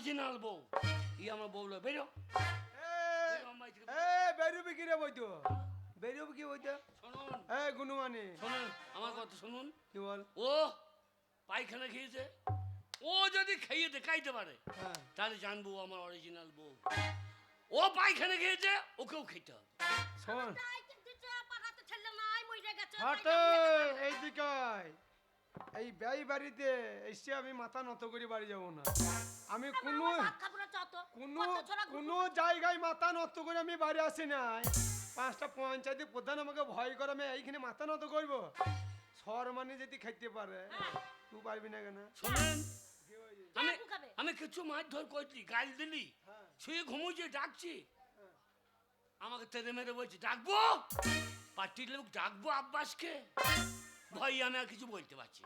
Original বউ। ই আমার বউ লয়, বেরো। বেরোবি কি রে বইতো? বেরোবি কি বইতো? শুনুন, গুনুমানি শুনুন আমার কথা শুনুন। কি বল? ও পায়খানা খেয়েছে, ও যদি খেয়ে দেখাইতে পারে তাহলে জানবো আমার অরিজিনাল বউ। ও পায়খানা খেয়েছে, ওকেও খেতে হবে। শোন এইদিকে এই ব্যয় বাড়িতে এসে আমি মাথা নত করে বাড়ি যাবো না। আমি কোনো জায়গায় মাথা নত করে আমি বাড়ি আসি নাই। 5টা পঞ্চায়েত প্রধান আমাকে ভয় করে, আমি এইখানে মাথা নত করবো? সরমানি যদি খাইতে পারে তুই পারবি না কেন? শোনেন, আমি কিছু মারধর করছি, গাল দিলি, শুয়ে ঘুমুছি, ডাকছি, আমাকে তেরে মেরে বলছি ডাকবো, পার্টির লোক ডাকবো আব্বাসকে, ভয় আমি আর কিছু বলতে পারছি।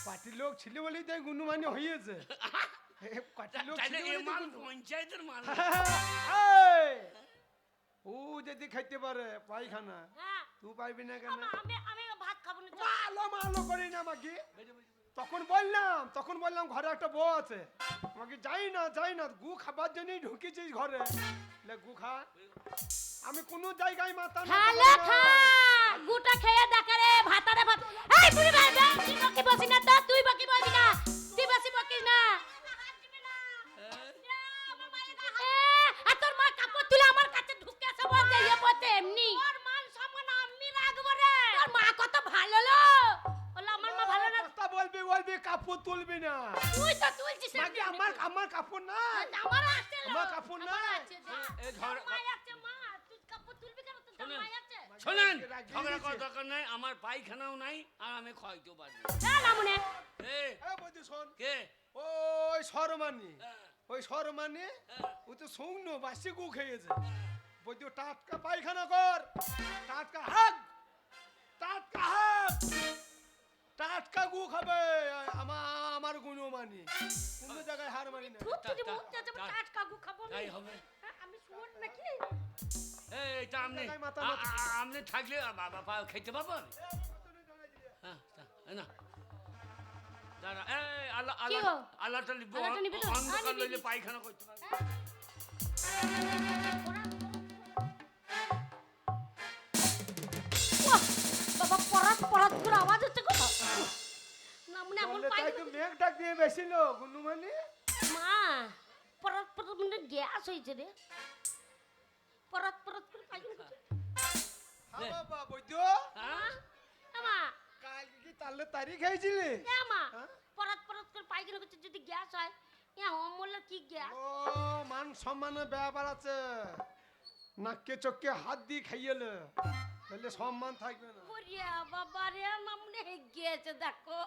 পার্টির লোক ছিল বলেই তাই গুনুমানি হয়েছে। পঞ্চায়েতের মাল ও যদি খাইতে পারে পায়খানা, তুই পারবি না কেন? মালো করি না আমাকে। তখন বললাম ঘরে একটা বউ আছে, আমাকে যাই না গু খাবার জন্যই ঢুকেছিস ঘরে, গু খা। আমি কোনো জায়গায় মাথা গুটা খেয়ে দেখা রে ভাতারে ভাত। এই বুড়ি ভাই তুই বকি বসি না তো, তুই বকি বলবি না, তুই বসি বকিস না। আর তোর মা কাপড় তুলে আমার কাছে ঢুকে আসে বলতে ইয়ে বলতে এমনি ওর মান সম্মান আমি রাখবো রে। তোর মা কত ভালো লো, বলে আমার মা ভালো না। কথা বলবি কাপড় তুলবি না। তুই তো তুলছিস নাকি? আমার কাপড় না, আমার আছে লো, আমার কাপড় না। এই ঝগড়া মা আছে, মা তুই কাপড় তুলবি কেন? তোর মা আছে। শোনেন, ঝগড়া করার দরকার নাই, আমার পায়খানাও নাই আর আমি খাইতেও পারি না। না মনে বলছি শোন, কে ওই সরমানি ও তো শোন বাসি গু খেয়েছে, বলছি টাটকা পায়খানা কর, টাটকা হাগ, টাটকা গু খাবে। আমার গুণমানি কোন জায়গায় হার মানি না। টাটকা গু খাবো তাই হবে। আমি শুন নাকি এইটা আপনি থাকলে বাবা খেতে পাবেন। না দাঁড়া, আল্লাহটা লিখবো, অন্ধকার লইলে পায়খানা করতে পারবে। বাবা পরাত করে আওয়াজ হচ্ছে গো। না মনে এমন পায়খানা মেঘ ডাক দিয়ে বেশিল গুণমানি। মা পরাত মানে গ্যাস হইছে রে, পরাত করে পায়খানা করছে। হ্যাঁ বাবা বৈদ্য, মা কাল কি তাহলে তারিখ হয়েছিলি? মা পরাত করে পায়খানা করছে, যদি গ্যাস হয় অমূল্য কি গ্যাস? ও মান সম্মানের ব্যাপার আছে, নাকে চোখে হাত দিয়ে খাইয়েলে তাহলে সম্মান থাকবে না। ওরে বাবা রে, মামনে গেছে দেখো,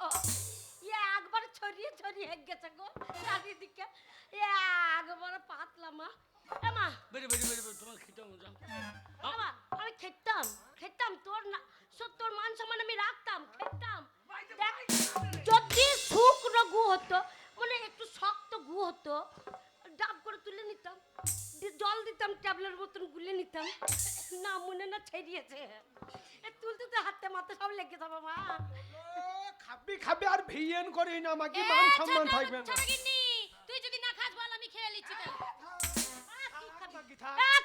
একবার ছড়িয়ে গেছে গো চারিদিকে, একবার পাতলা মা। তোমার খেতে আমি খেতাম তোর মান সম্মান আমি রাখতাম, খেতাম। যদি শুকনো গু হতো, মানে একটু শক্ত গু হতো, ডাব করে তুলে নিতাম, জল দিতাম, ট্যাবলের মতন গুলে নিতাম, না মনে না ছেড়িয়েছে, তুলতে তো হাতে মাথা সব লেগে যাবে মা। খাবি আর ভিয়েন করি না, আমাকে মান সম্মান থাকবে না। তুই যদি না খাস বল, আমি খেয়ে নিচ্ছি।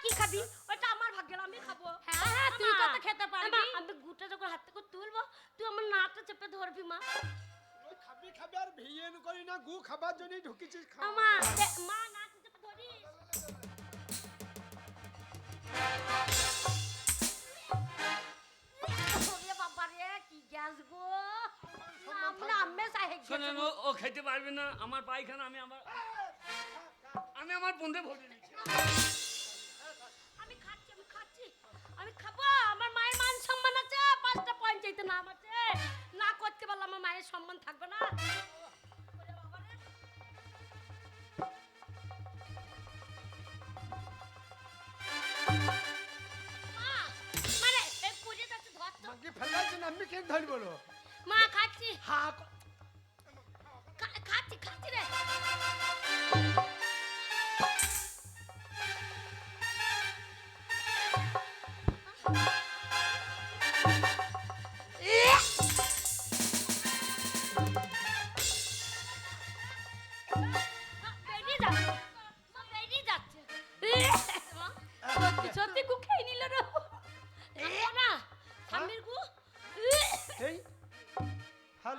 কি খাবি? ওটা আমার ভাগ্যের, আমি খাবো। হ্যাঁ তুই কত খেতে পারবি। আমি গুটা যখন হাত থেকে তুলবো, তুই আমার নাকটা চেপে ধরবি মা। খাবি আর ভিয়েন করি না, গু খাবার জন্য ঢুকেছিস। মা নাকটা চেপে ধরি। ওরে বাবা রে, কি গ্যাস গো। শোনেন, ও খেতে পারবে না, আমার পায়খানা আমি আমার বন্ধে ভরে দিচ্ছি। আমি খাবো, আমার মায়ের মান সম্মান আছে, 5টা পঞ্চায়েতে নাম আছে, না করতে পারলে আমার মায়ের সম্মান থাকবে না। মা খাচ্ছি, খাচ্ছি রে।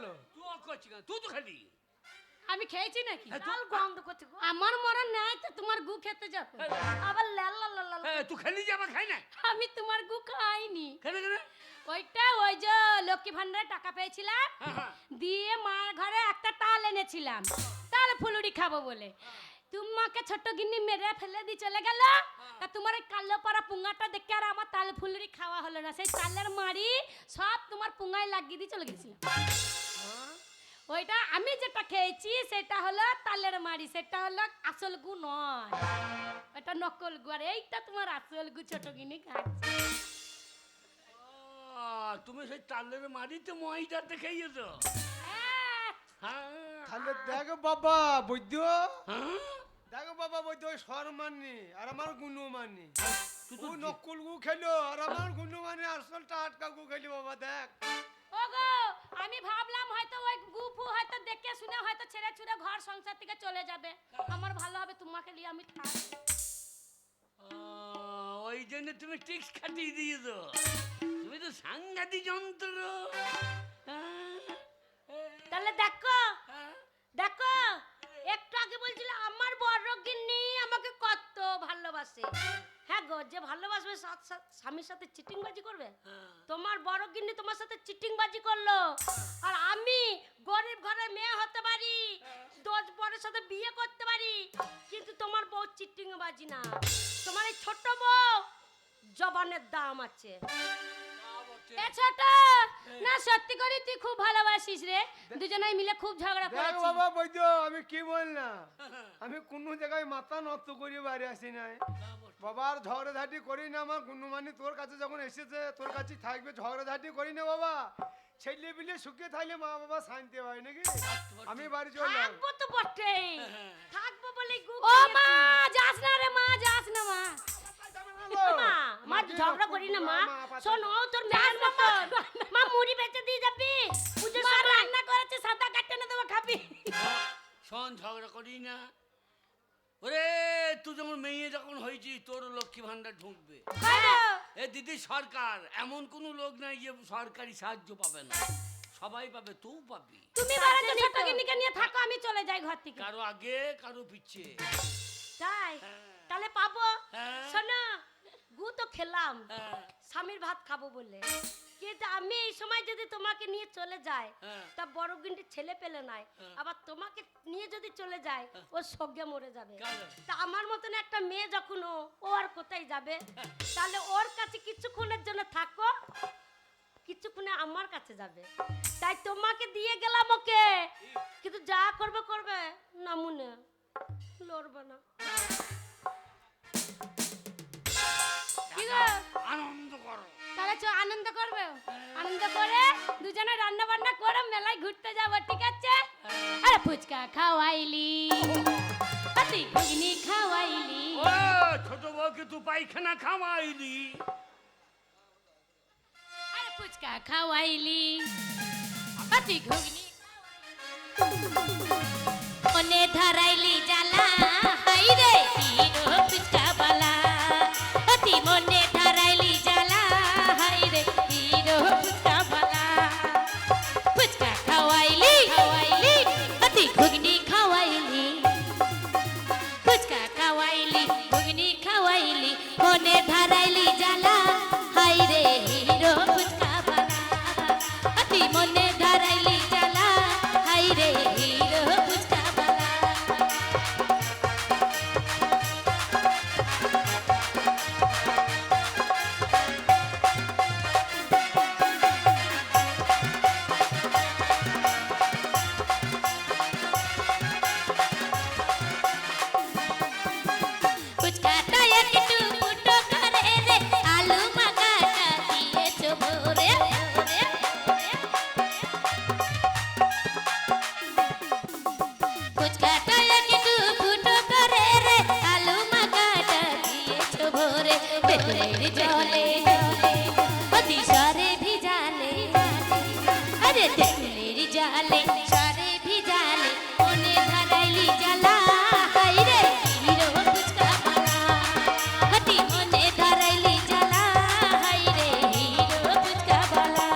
হলো? তুই করছিস কেন? তুই তো খালি আমি খেয়েছি নাকি হ্যাঁ, লাল গন্ধ করছে গো। আমার মরণ নাই তো তোমার গু খেতে যাবে আবার লাল লাল লাল লাল। তুই খালি যে আবার খাই না আমি তোমার গু খাইনি। কেন কেন? ওইটা ওই যে লক্ষ্মী ভান্ডারে টাকা পেয়েছিলাম হ্যাঁ, হ্যাঁ। দিয়ে মার ঘরে একটা তাল এনেছিলাম তাল ফুলুরি খাবো বলে তোমাকে ছোট গিন্নি মেরে ফেলে দিয়ে চলে গেল তা তোমার এই কালো পাড়া পুঙ্গাটা দেখে আর আমার তাল ফুলুরি খাওয়া হলো না সেই তালের মারি সব তোমার পুঙ্গায় লাগিয়ে দিয়ে চলে গেছিলাম ওইটা আমি যেটা খেয়েছি সেটা হলো তালের মারি সেটা হলো আসল গু নয় এটা নকল গু আর এইটা তোমার আসল গু ছোট গিন্নি খাচ্ছে তুমি সেই তালের মারিতে মহিদাতে খাইয়েছো? হ্যাঁ তাহলে দেখো বাবা বৈদ্য, হ্যাঁ? দেখো বাবা বৈদ্য, ওই সর মাননি আর আমার গুনু মাননি। তুই ও তো নকল গু খেলো আর আমার গুনু মানে আসল টাটকা গু খেলি বাবা দেখ। ওগো আমি ভাবলাম হয়তো ওই গুফু হয়তো দেখে শুনে হয়তো ছেড়ে ছুড়ে ঘর সংসার থেকে চলে যাবে আমার ভালো হবে তোমাকে নিয়ে আমি থাকবো ওই জন্য তুমি টিক্স খাটিয়ে দিয়েছো। তুমি তো সাংঘাতিক যন্ত্র। তাহলে দেখো দেখো একটু আগে বলছিল আমার বড় গিন্নি আমাকে কত ভালোবাসে হ্যাঁ গো যে ভালোবাসবে স্বামীর সাথে চিটিংবাজি করবে তোমার বড় গিন্নি তোমার সাথে চিটিংবাজি করলো আর আমি গরিব ঘরের মেয়ে হতে পারি 10 বরের সাথে বিয়ে করতে পারি কিন্তু তোমার বউ চিটিংবাজি না তোমার এই ছোট বউ জবানের দাম আছে এ ছোট না সত্যি করে তুই খুব ভালোবাসিস রে দুজনেই মিলে খুব ঝগড়া দেখ করেছিস বাবা বৈদ্য, আমি কি বললাম, আমি কোনো জায়গায় মাথা নত করে বাইরে আসি নাই বাবার, ঝগড়াঝাটি করি না। আমার গুনুমানি তোর কাছে যখন এসেছে তোর কাছে থাকবে, ঝগড়াঝাটি করি না বাবা। ছেলে বিলে সুখে থাকলে মা বাবা শান্তি হয় নাকি। আমি বাড়ি চললাম। থাকবো তো বটে থাকবো বলে ও মা যাস না রে মা যাস না মা মা ঝগড়া করি না মা শোনো তোর মেয়ের মতো মা মুড়ি বেচে দিয়ে যাবি পুজোর সময় রান্না করেছে সাদা কাটতে না দেবো খাবি শোন ঝগড়া করি না। ওরে তুই যখন মেয়ে যখন হয়েছি তোর লক্ষ্মী ভান্ডার ঢুকবে। এ দিদি সরকার এমন কোন লোক নাই যে সরকারি সাহায্য পাবে না, সবাই পাবে, তুই পাবি। তুমি বাড়িতে ছোট গিন্নিকে নিয়ে থাকো আমি চলে যাই ঘর থেকে কারো আগে কারো পিছে। তাই তাহলে পাবো হ্যাঁ। শোনো গু তো খেলাম হ্যাঁ, স্বামীর ভাত খাবো বলে কিন্তু আমি এই সময় যদি তোমাকে নিয়ে চলে যাই হ্যাঁ। তা বড় গিন্নির ছেলে পেলে নাই আবার তোমাকে নিয়ে যদি চলে যায় ও সজ্ঞে মরে যাবে কেন? তা আমার মতন একটা মেয়ে যখন ও আর কোথায় যাবে তাহলে ওর কাছে কিছুক্ষণের জন্য থাকো কিছুক্ষণে আমার কাছে যাবে তাই তোমাকে দিয়ে গেলাম ওকে কিন্তু যা করবে করবে না মনে লড়বে না কি গো আনন্দ করো। তাহলে চ আনন্দ করবে আনন্দ করে দুজনে রান্না বান্না করে মেলায় ঘুরতে যাবো ঠিক আছে আরে ফুচকা খাওয়াইলি আতি ঘুগনি খাওয়াইলি ও ছোট বউকে তুই পায়খানা খাওয়াইলি। আরে ফুচকা খাওয়াইলি আতি ঘুগনি ওনে ধরাইলি জ্বালা হাই রে হিরো ফুচকা বালা অতি মনে ধরাইলি জ্বালা হাই রে হিরো ফুচকা বালা ফুচকা খাওয়াইলি খাওয়াইলি অতি ঘুগনি খাওয়াইলি ফুচকা খাওয়াইলি ঘুগনি খাওয়াইলি মনে ধরাইলি জ্বালা হাই রে হিরো ফুচকা বালা অতি মনে ধরাইলি জ্বালা হাই রে হিরো ফুচকা বালা ফুচকাটা একটু ফুটো করে রে আলু মাখাটা দিয়েছো ভরে ফুচকাটা একটু ফুটো করে রে আলু মাখাটা দিয়েছো ভরে বেলের জলে অতি সরে ভিজালে আরে তেলের জালে সরে ভিজালে মনে ধরাইলি জ্বালা হাই রে হিরো ফুচকা বালা হাতি মনে ধরাইলি জ্বালা হাই রে হিরো ফুচকা বালা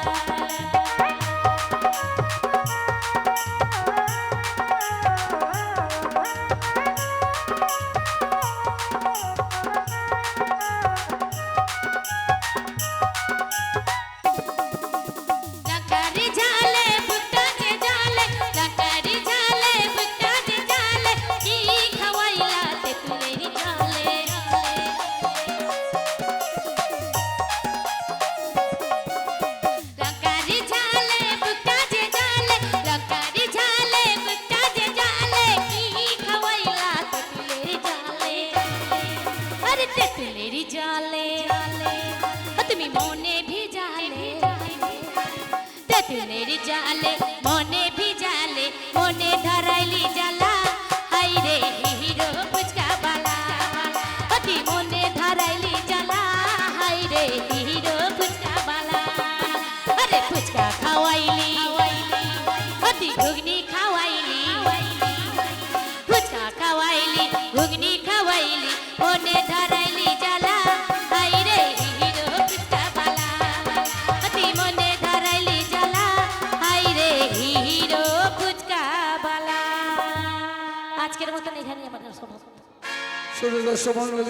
বেগুনের জালে মনে ভিজালে মনে ধরাইলি জ্বালা হাই রে হিরো ফুচকা বালা অতি মনে ধরাইলি জ্বালা হাই রে হিরো ফুচকা বালা আরে ফুচকা খাওয়াইলি অতি ঘুগনি খাওয়াইলি ফুচকা খাওয়াইলি ঘুগনি খাওয়াইলি মনে ধরাইলি জ্বালা হাই রে হিরো ফুচকা বালা অতি মনে ধরাইলি জ্বালা হাই রে হিরো ফুচকা বালা আজকের মতন এখানে আমার সমাপ্ত। শুধু দর্শক মণ্ডলী